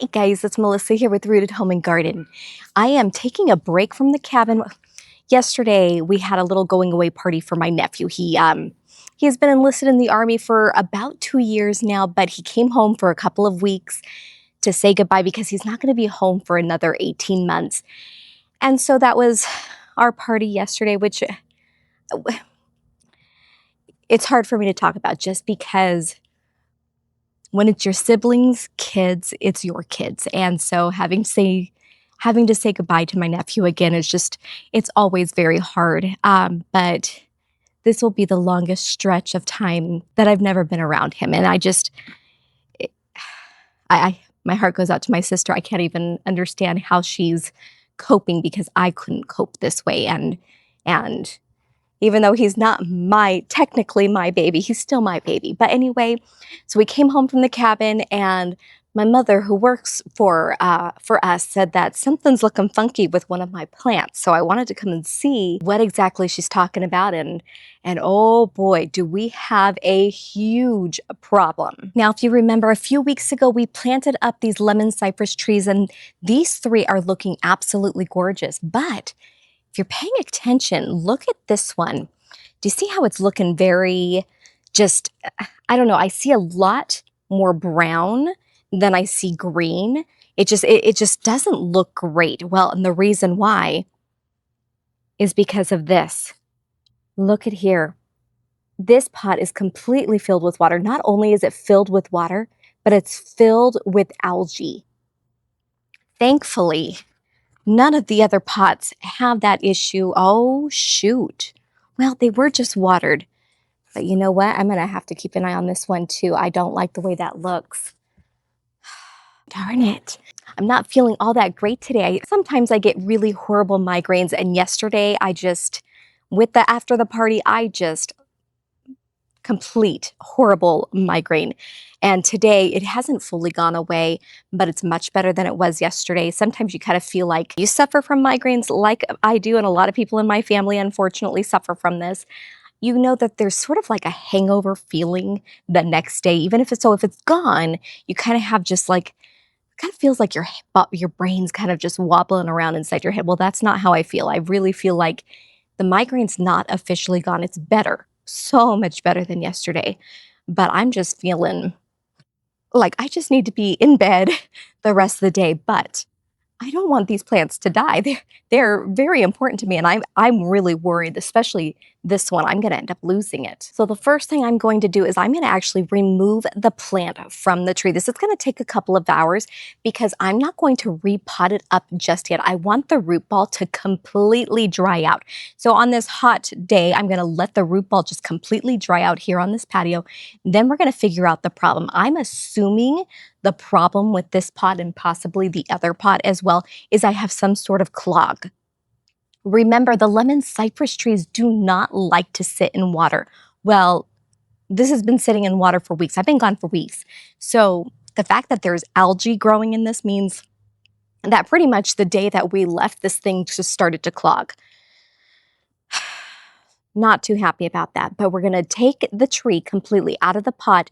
Hi guys, it's Melissa here with Rooted Home and Garden. I am taking a break from the cabin. Yesterday we had a little going away party for my nephew. He has been enlisted in the Army for about 2 years now, but he came home for a couple of weeks to say goodbye because he's not going to be home for another 18 months. And so that was our party yesterday, which it's hard for me to talk about just because when it's your siblings' kids, it's your kids. And so having to say goodbye to my nephew again is just, it's always very hard. But this will be the longest stretch of time that I've never been around him. And my heart goes out to my sister. I can't even understand how she's coping because I couldn't cope this way. And even though he's not technically my baby, he's still my baby. But anyway, so we came home from the cabin and my mother, who works for us, said that something's looking funky with one of my plants. So I wanted to come and see what exactly she's talking about. And oh boy, do we have a huge problem. Now, if you remember, a few weeks ago, we planted up these lemon cypress trees and these 3 are looking absolutely gorgeous. But if you're paying attention, look at this one. Do you see how it's looking very I don't know, I see a lot more brown than I see green. It just doesn't look great. Well, and the reason why is because of this. Look at here. This pot is completely filled with water. Not only is it filled with water, but it's filled with algae. Thankfully, none of the other pots have that issue. Oh, shoot. Well, they were just watered. But you know what? I'm going to have to keep an eye on this one too. I don't like the way that looks. Darn it. I'm not feeling all that great today. Sometimes I get really horrible migraines. And yesterday after the party, complete horrible migraine. And today it hasn't fully gone away, but it's much better than it was yesterday. Sometimes you kind of feel like you suffer from migraines like I do, and a lot of people in my family unfortunately suffer from this. You know that there's sort of like a hangover feeling the next day, even if it's gone, you kind of have kind of feels like your brain's kind of just wobbling around inside your head. Well, that's not how I feel. I really feel like the migraine's not officially gone. It's better, so much better than yesterday. But I'm just feeling like I just need to be in bed the rest of the day. But I don't want these plants to die. They're very important to me, and I'm really worried, especially this one. I'm going to end up losing it. So the first thing I'm going to do is I'm going to actually remove the plant from the tree. This is going to take a couple of hours because I'm not going to repot it up just yet. I want the root ball to completely dry out. So on this hot day, I'm going to let the root ball just completely dry out here on this patio. Then we're going to figure out the problem. I'm assuming the problem with this pot and possibly the other pot as well is I have some sort of clog. Remember, the lemon cypress trees do not like to sit in water. Well, this has been sitting in water for weeks. I've been gone for weeks. So the fact that there's algae growing in this means that pretty much the day that we left, this thing just started to clog. Not too happy about that, but we're going to take the tree completely out of the pot,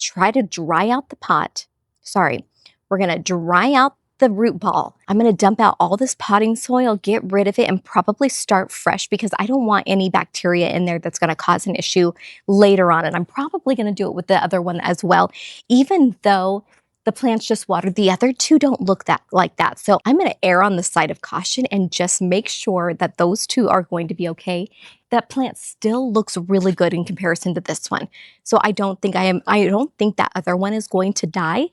try to dry out the pot. We're going to dry out the root ball. I'm going to dump out all this potting soil, get rid of it, and probably start fresh because I don't want any bacteria in there that's going to cause an issue later on. And I'm probably going to do it with the other one as well, even though the plants just watered. The other 2 don't look like that. So I'm going to err on the side of caution and just make sure that those 2 are going to be okay. That plant still looks really good in comparison to this one. So I don't think that other one is going to die,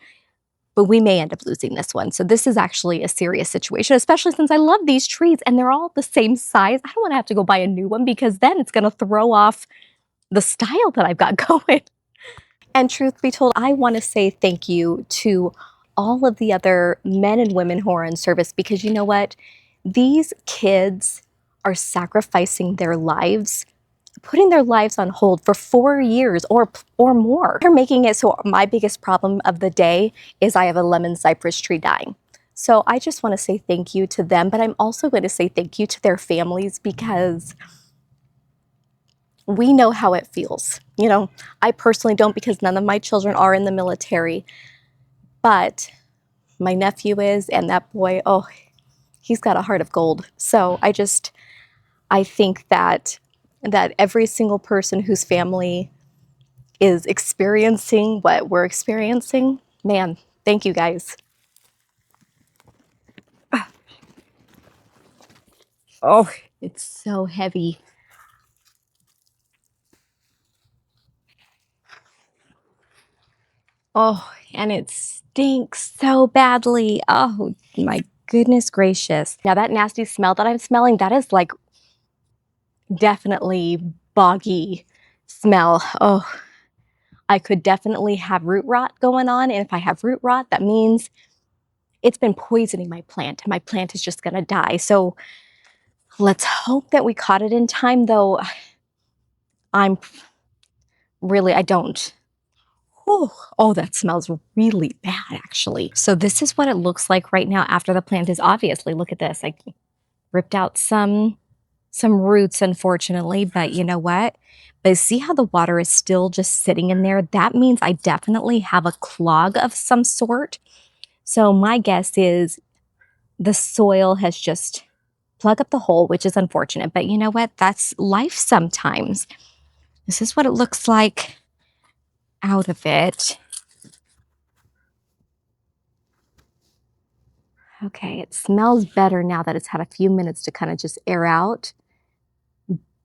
but we may end up losing this one. So this is actually a serious situation, especially since I love these trees and they're all the same size. I don't want to have to go buy a new one because then it's going to throw off the style that I've got going. And truth be told, I want to say thank you to all of the other men and women who are in service because you know what? These kids are sacrificing their lives, putting their lives on hold for 4 years or more. They're making it so my biggest problem of the day is I have a lemon cypress tree dying. So I just want to say thank you to them, but I'm also going to say thank you to their families because we know how it feels. You know, I personally don't because none of my children are in the military, but my nephew is, and that boy, oh, he's got a heart of gold. So I think that every single person whose family is experiencing what we're experiencing, man, thank you guys. Oh, it's so heavy. Oh, and it stinks so badly. Oh, my goodness gracious. Now that nasty smell that I'm smelling, that is like definitely boggy smell. Oh, I could definitely have root rot going on. And if I have root rot, that means it's been poisoning my plant. My plant is just going to die. So let's hope that we caught it in time, though. I'm really, I don't. Oh, that smells really bad, actually. So this is what it looks like right now after the plant is obviously, look at this. I ripped out some roots, unfortunately, but you know what? But see how the water is still just sitting in there? That means I definitely have a clog of some sort. So my guess is the soil has just plugged up the hole, which is unfortunate. But you know what? That's life sometimes. This is what it looks like out of it. Okay, it smells better now that it's had a few minutes to kind of just air out.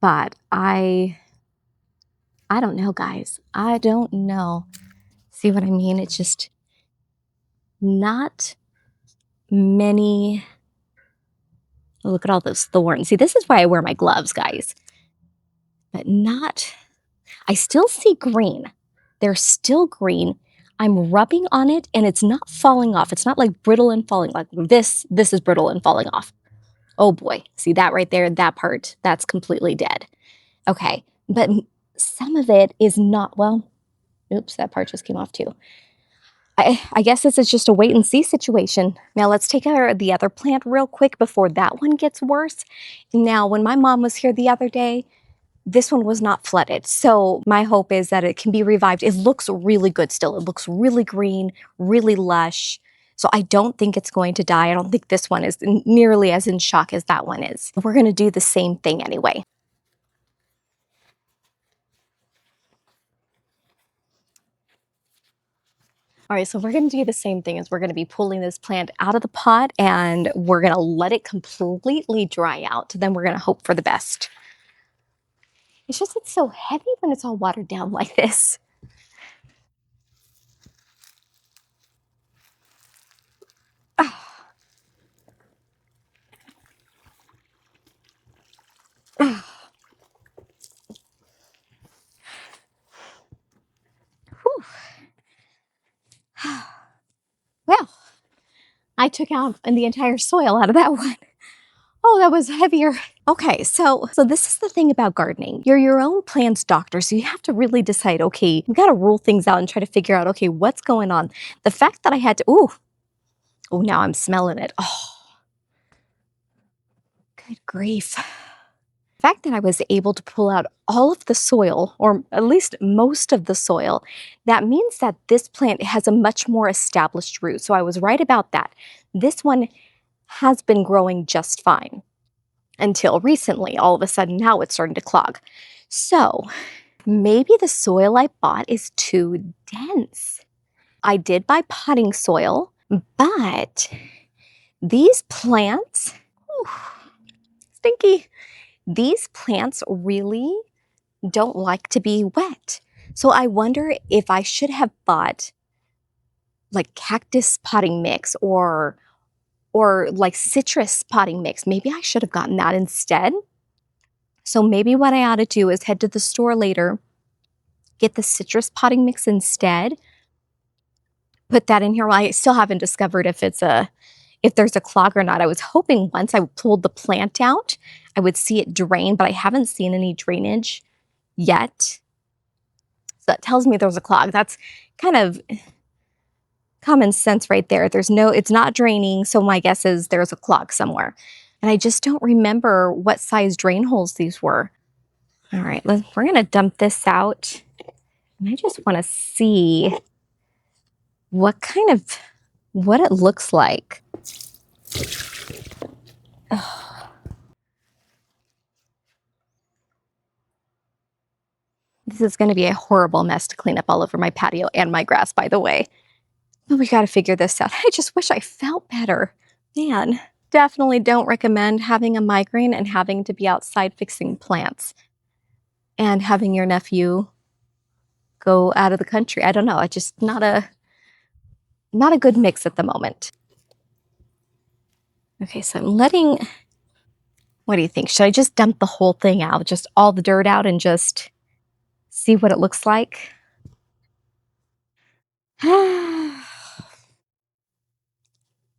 But I don't know, guys. I don't know. See what I mean? It's just not many. Look at all those thorns. See, this is why I wear my gloves, guys. But not, I still see green. They're still green. I'm rubbing on it and it's not falling off. It's not like brittle and falling like this. This is brittle and falling off. Oh boy. See that right there? That part, that's completely dead. Okay. But some of it is not, well, oops, that part just came off too. I guess this is just a wait and see situation. Now let's take the other plant real quick before that one gets worse. Now, when my mom was here the other day, this one was not flooded. So my hope is that it can be revived. It looks really good still. It looks really green, really lush. So I don't think it's going to die. I don't think this one is nearly as in shock as that one is. We're going to do the same thing anyway. All right, so we're going to do the same thing as we're going to be pulling this plant out of the pot and we're going to let it completely dry out. Then we're going to hope for the best. It's just, it's so heavy when it's all watered down like this. Well, I took out the entire soil out of that one. Oh, that was heavier. Okay, so this is the thing about gardening. You're your own plant's doctor, so you have to really decide, okay, you got to rule things out and try to figure out, okay, what's going on. The fact that I had to, oh, now I'm smelling it. Oh, good grief. The fact that I was able to pull out all of the soil, or at least most of the soil, that means that this plant has a much more established root. So I was right about that. This one has been growing just fine until recently. All of a sudden, now it's starting to clog. So maybe the soil I bought is too dense. I did buy potting soil, but these plants, whew, stinky. These plants really don't like to be wet. So I wonder if I should have bought like cactus potting mix or like citrus potting mix. Maybe I should have gotten that instead. So maybe what I ought to do is head to the store later, get the citrus potting mix instead, put that in here. Well, I still haven't discovered if there's a clog or not. I was hoping once I pulled the plant out, I would see it drain, but I haven't seen any drainage yet. So that tells me there's a clog. That's kind of common sense right there. It's not draining, so my guess is there's a clog somewhere. And I just don't remember what size drain holes these were. All right, we're gonna dump this out. And I just wanna see what kind of what it looks like. This is going to be a horrible mess to clean up all over my patio and my grass, by the way. But we got to figure this out. I just wish I felt better. Man, definitely don't recommend having a migraine and having to be outside fixing plants and having your nephew go out of the country. I don't know. It's just not a good mix at the moment. Okay, so I'm letting, what do you think? Should I just dump the whole thing out, just all the dirt out and just see what it looks like?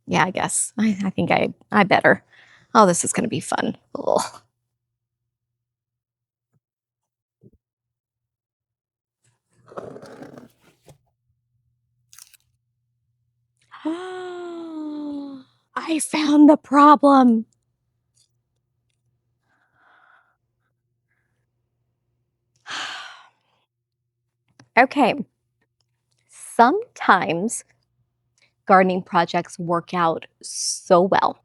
Yeah, I guess. I think I better. Oh, this is going to be fun. Ugh. I found the problem. Okay. Sometimes gardening projects work out so well.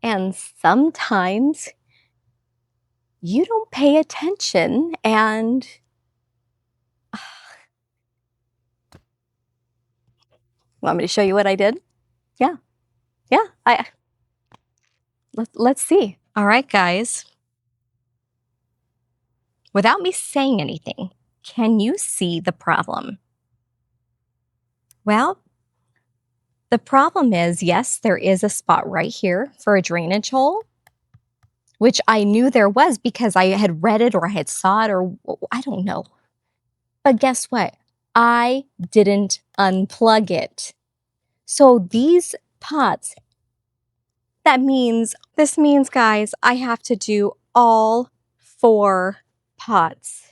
And sometimes you don't pay attention and want me to show you what I did? Yeah. Yeah. Let's see. All right, guys. Without me saying anything, can you see the problem? Well, the problem is, yes, there is a spot right here for a drainage hole, which I knew there was because I had read it or I had saw it or I don't know. But guess what? I didn't unplug it. So these pots, this means, guys, I have to do all 4 pots.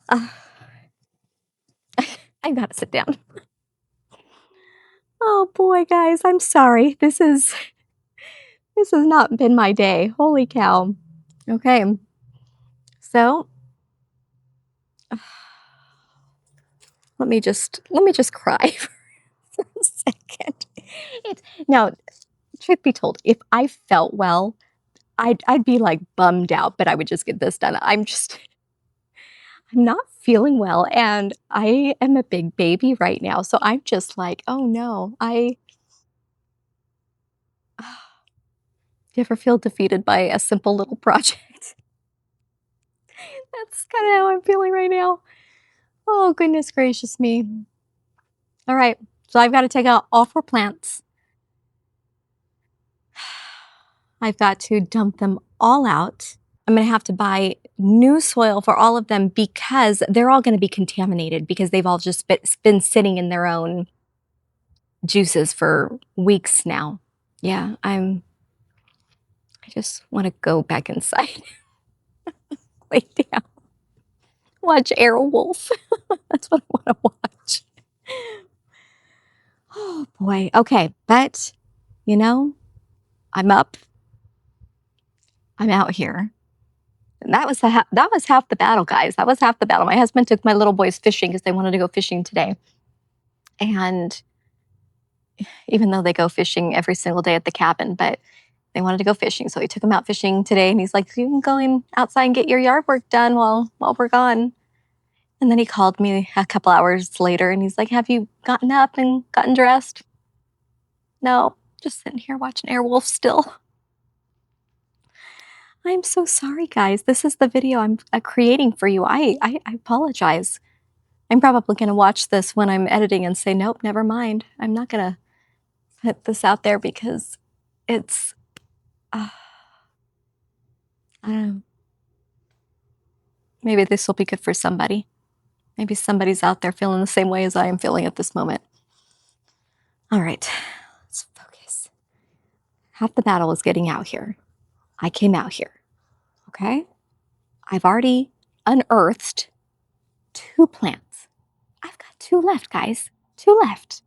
Uh, I gotta sit down. Oh boy, guys, I'm sorry. This has not been my day. Holy cow. Okay. So, let me just cry for a second. It's now, truth be told, if I felt well, I'd be like bummed out, but I would just get this done. I'm not feeling well and I am a big baby right now. So I'm just like, oh no, you ever feel defeated by a simple little project? That's kind of how I'm feeling right now. Oh, goodness gracious me. All right, so I've got to take out all 4 plants. I've got to dump them all out. I'm going to have to buy new soil for all of them because they're all going to be contaminated because they've all just been sitting in their own juices for weeks now. Yeah, I just want to go back inside, lay down, watch Airwolf. That's what I want to watch. Oh boy. Okay, but you know, I'm up. I'm out here. And that was that was half the battle, guys. That was half the battle. My husband took my little boys fishing because they wanted to go fishing today. And even though they go fishing every single day at the cabin, but they wanted to go fishing. So he took them out fishing today and he's like, you can go in outside and get your yard work done while we're gone. And then he called me a couple hours later and he's like, have you gotten up and gotten dressed? No, just sitting here watching Airwolf still. I'm so sorry, guys. This is the video I'm creating for you. I apologize. I'm probably going to watch this when I'm editing and say, nope, never mind. I'm not going to put this out there because it's, I don't know. Maybe this will be good for somebody. Maybe somebody's out there feeling the same way as I am feeling at this moment. All right, let's focus. Half the battle is getting out here. I came out here, okay? I've already unearthed 2 plants. I've got 2 left, guys. 2 left.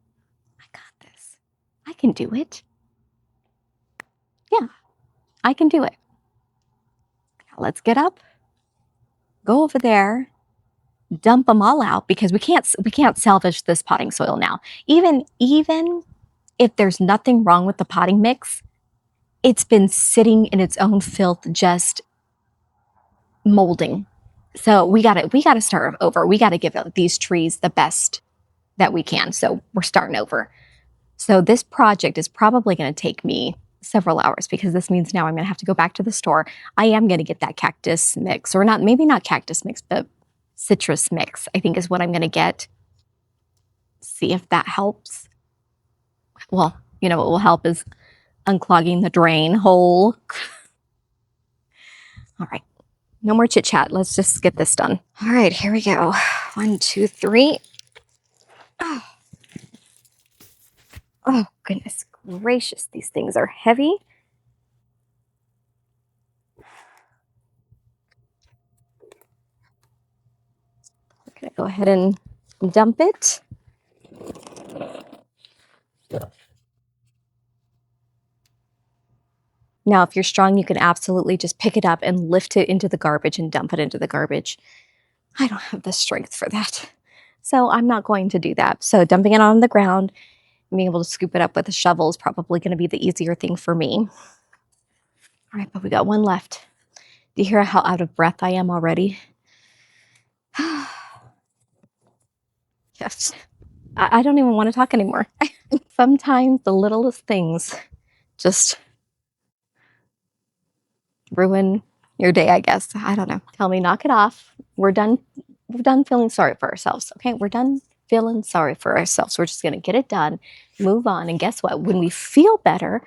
I got this. I can do it. Yeah, I can do it. Now let's get up, go over there, dump them all out because we can't salvage this potting soil now. Even if there's nothing wrong with the potting mix, it's been sitting in its own filth, just molding. So we gotta start over. We gotta give these trees the best that we can. So we're starting over. So this project is probably going to take me several hours because this means now I'm going to have to go back to the store. I am going to get that cactus mix, or not, maybe not cactus mix, but citrus mix, I think is what I'm going to get. See if that helps. Well, you know what will help is unclogging the drain hole. All right, no more chit chat. Let's just get this done. All right, here we go. 1, 2, 3. Oh, goodness gracious. These things are heavy. We're going to go ahead and dump it. Now, if you're strong, you can absolutely just pick it up and lift it into the garbage and dump it into the garbage. I don't have the strength for that, so I'm not going to do that. So dumping it on the ground and being able to scoop it up with a shovel is probably going to be the easier thing for me. All right, but we got one left. Do you hear how out of breath I am already? Yes. I don't even want to talk anymore. Sometimes the littlest things just ruin your day, I guess. I don't know. Tell me, knock it off. We're done feeling sorry for ourselves. Okay, we're done feeling sorry for ourselves. We're just going to get it done, move on, and guess what? When we feel better,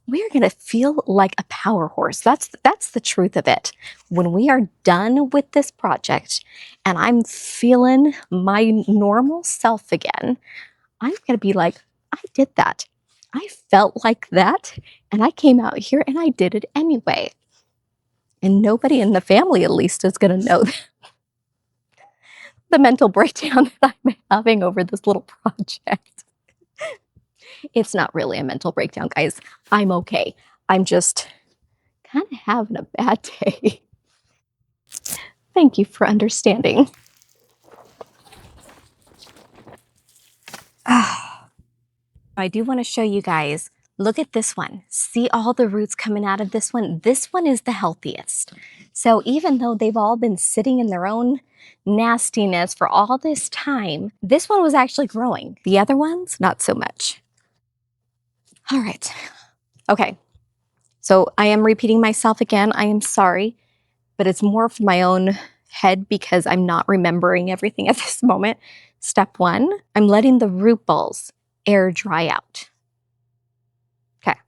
we're going to feel like a power horse. That's the truth of it. When we are done with this project and I'm feeling my normal self again, I'm going to be like, I did that. I felt like that, and I came out here and I did it anyway. And nobody in the family, at least, is going to know the mental breakdown that I'm having over this little project. It's not really a mental breakdown, guys. I'm okay. I'm just kind of having a bad day. Thank you for understanding. I do want to show you guys, look at this one. See all the roots coming out of this one? This one is the healthiest. So even though they've all been sitting in their own nastiness for all this time, this one was actually growing. The other ones, not so much. All right. Okay. So I am repeating myself again. I am sorry, but it's more for my own head because I'm not remembering everything at this moment. Step 1, I'm letting the root balls air dry out. Okay.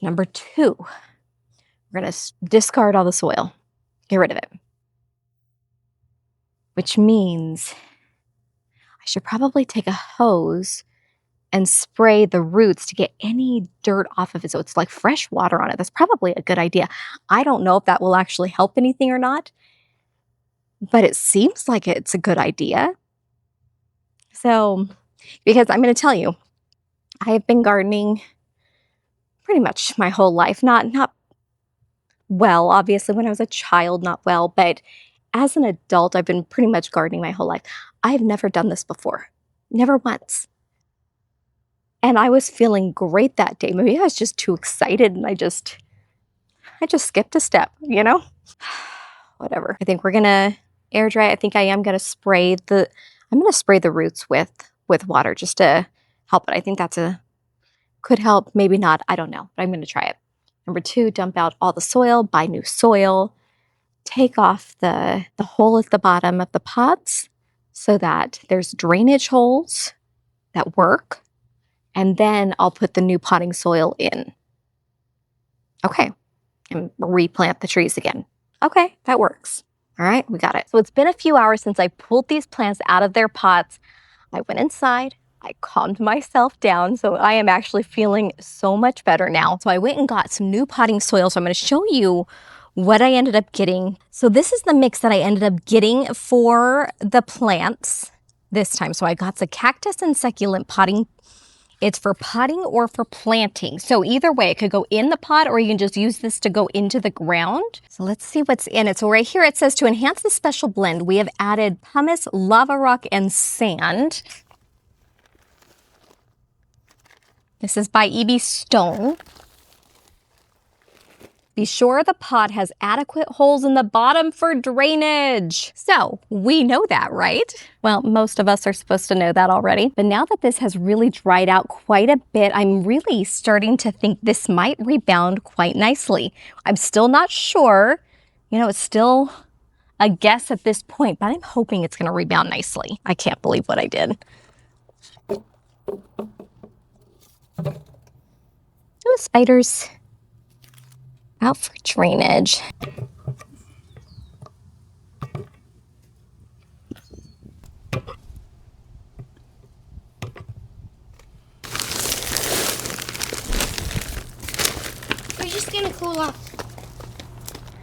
Number 2, we're going to discard all the soil. Get rid of it. Which means I should probably take a hose and spray the roots to get any dirt off of it. So it's like fresh water on it. That's probably a good idea. I don't know if that will actually help anything or not, but it seems like it's a good idea. So, because I'm going to tell you, I have been gardening pretty much my whole life. Not well, obviously when I was a child, not well, but as an adult, I've been pretty much gardening my whole life. I've never done this before. Never once. And I was feeling great that day. Maybe I was just too excited and I just skipped a step, you know? Whatever. I think we're gonna air dry. I think I am gonna spray the roots with water just to help it. I think could help, maybe not, I don't know, but I'm gonna try it. Number 2, dump out all the soil, buy new soil, take off the hole at the bottom of the pots so that there's drainage holes that work. And then I'll put the new potting soil in. Okay, and replant the trees again. Okay, that works. All right, we got it. So it's been a few hours since I pulled these plants out of their pots. I went inside, I calmed myself down, so I am actually feeling so much better now. So I went and got some new potting soil, so I'm gonna show you what I ended up getting. So this is the mix that I ended up getting for the plants this time. So I got the cactus and succulent potting It's for potting or for planting. So either way, it could go in the pot or you can just use this to go into the ground. So let's see what's in it. So right here it says to enhance the special blend, we have added pumice, lava rock, and sand. This is by E.B. Stone. Be sure the pot has adequate holes in the bottom for drainage. So we know that, right? Well, most of us are supposed to know that already. But now that this has really dried out quite a bit, I'm really starting to think this might rebound quite nicely. I'm still not sure. You know, it's still a guess at this point, but I'm hoping it's going to rebound nicely. I can't believe what I did. Ooh, spiders. Out for drainage. We're just gonna cool off.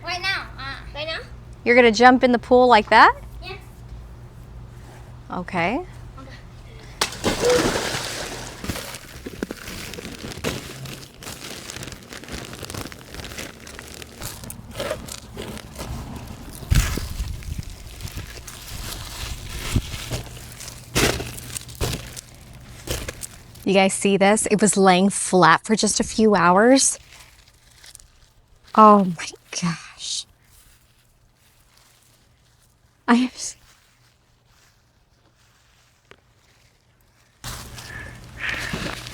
Right now. Right now? You're gonna jump in the pool like that? Yes. Okay. You guys see this? It was laying flat for just a few hours. Oh my gosh.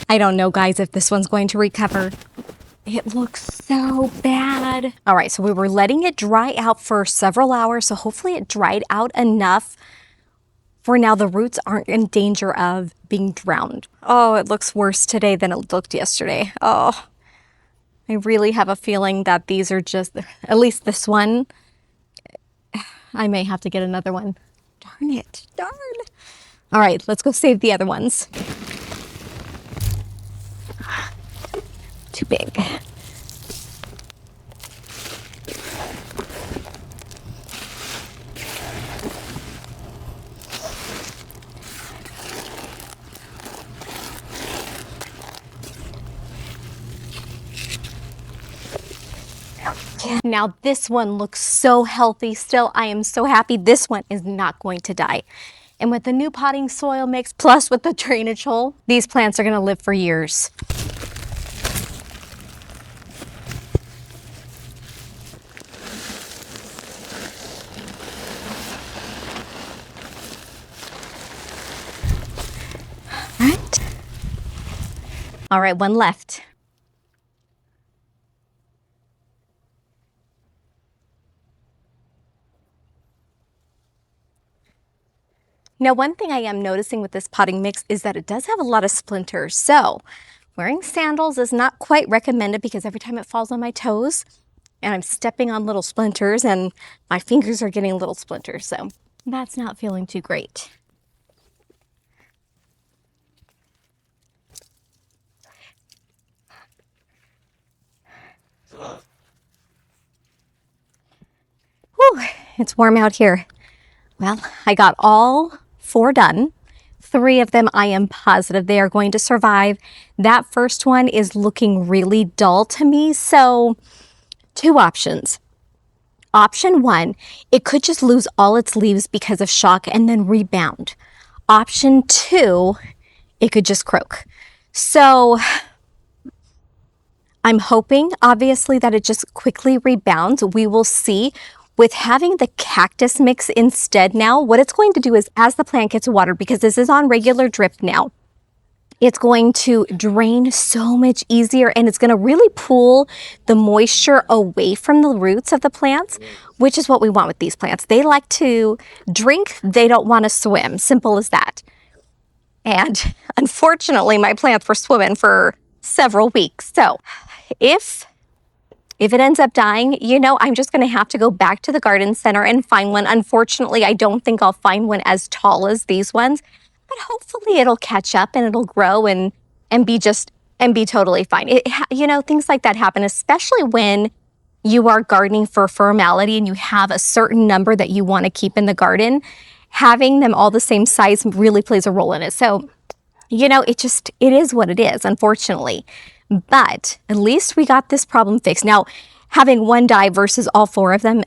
I don't know, guys, if this one's going to recover. It looks so bad. All right, so we were letting it dry out for several hours, so hopefully it dried out enough for now the roots aren't in danger of being drowned. Oh, it looks worse today than it looked yesterday. Oh, I really have a feeling that these are just, at least this one, I may have to get another one. Darn it, darn. All right, let's go save the other ones. Too big. Now this one looks so healthy still. I am so happy this one is not going to die. And with the new potting soil mix, plus with the drainage hole, these plants are gonna live for years. All right, one left. Now, one thing I am noticing with this potting mix is that it does have a lot of splinters. So wearing sandals is not quite recommended because every time it falls on my toes and I'm stepping on little splinters and my fingers are getting little splinters. So that's not feeling too great. Whew, it's warm out here. Well, I got all 4 done. 3 of them I am positive they are going to survive. That first one is looking really dull to me, so 2 options. Option 1, it could just lose all its leaves because of shock and then rebound. Option 2, it could just croak. So I'm hoping, obviously, that it just quickly rebounds. We will see. With having the cactus mix instead now, what it's going to do is as the plant gets watered, because this is on regular drip now, it's going to drain so much easier and it's going to really pull the moisture away from the roots of the plants, which is what we want with these plants. They like to drink, they don't want to swim. Simple as that. And unfortunately, my plants were swimming for several weeks. So if it ends up dying, you know, I'm just going to have to go back to the garden center and find one. Unfortunately, I don't think I'll find one as tall as these ones, but hopefully it'll catch up and it'll grow and be totally fine. You know, things like that happen, especially when you are gardening for formality and you have a certain number that you want to keep in the garden. Having them all the same size really plays a role in it. So You know, it is what it is, unfortunately. But at least we got this problem fixed. Now, having one die versus all four of them,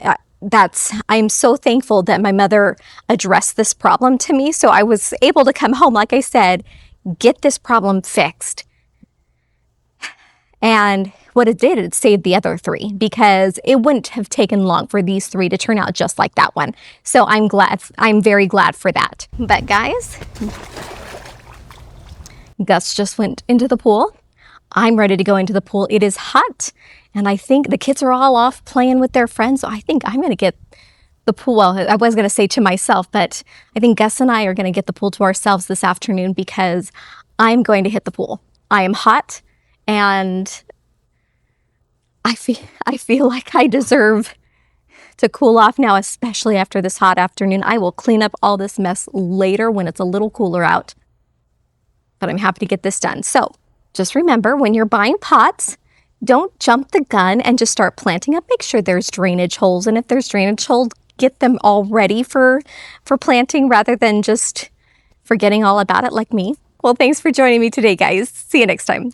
I'm so thankful that my mother addressed this problem to me. So I was able to come home, like I said, get this problem fixed. And what it did, it saved the other three, because it wouldn't have taken long for these three to turn out just like that one. So I'm very glad for that. But guys, Gus just went into the pool. I'm ready to go into the pool. It is hot, and I think the kids are all off playing with their friends, so I think I'm going to get the pool. Well, I was going to say to myself, but I think Gus and I are going to get the pool to ourselves this afternoon, because I'm going to hit the pool. I am hot, and I feel like I deserve to cool off now, especially after this hot afternoon. I will clean up all this mess later when it's a little cooler out, but I'm happy to get this done. So just remember, when you're buying pots, don't jump the gun and just start planting up. Make sure there's drainage holes, and if there's drainage holes, get them all ready for planting rather than just forgetting all about it like me. Well, thanks for joining me today, guys. See you next time.